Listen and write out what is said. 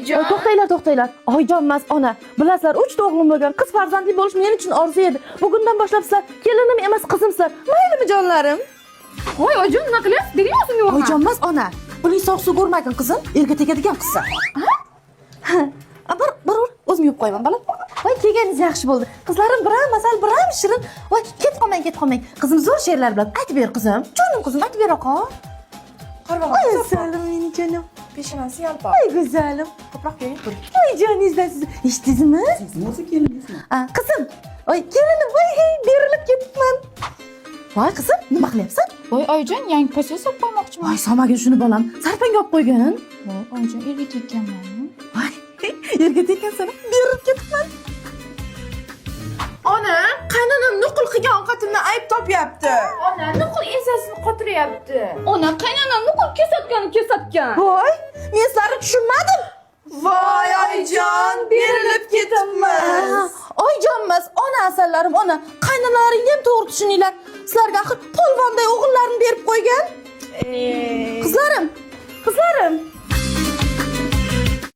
oyijon. To'xtanglar. Oyijonmas ona. Bilasizlar, 3 o'g'lim bo'lgan. Qiz farzandli bo'lish men uchun orzu edi. Bugundan boshlab sizlar kelinim emas, qizimsizlar. Maylimi jonlarim? Voy oyijon, nima qilyapsiz? Bermayapsizmi yo'qmi? Oyijonmas ona. Buning soq suv ko'rmagan qizim, elga tegadigan qizsa. Bir o'zim yuvib qo'yaman, bolam. Voy, kelganingiz yaxshi bo'ldi. Qizlarim biram masal, biram shirin. Voy, ket qolmang. Qizim zo'r she'rlar bilan aytib ber qizim. Jonim qizim, aytib ber oqa. Qarab Voy, salim meni jonim. Peshanasi yalpoq. Voy, go'zalim. Ko'proq bering. Voy, joningizdan siz eshitdingizmi? Sizning o'zi kelinisizmi? Qizim. Voy, kelinim, voy, berilib ketibman. Voy, qizim, nima qilyapsan? Voy oyijon, yangi pochta solib qo'ymoqchiman. Voy, solmagin shuni bolam. Sarpanga olib qo'ygin. Voy oyijon, erga tekkanman. Voy, yerga tekkansan, berilib ketibman. Ona, qaynonam nuqul qilgan ovqatimdan ayb topyapti. Ona, nuqul ensasini qotiryapti. Ona, qaynonam nuqul kesatgan. Voy, men sizlarni tushunmadim. Voy oyijon, berilib ketibmiz. Oyjonmas, ona asallarim, ona. Qaynonalaringni ham to'g'ri tushuninglar. Sizlarga axir polvonday o'g'illarni berib qo'ygan.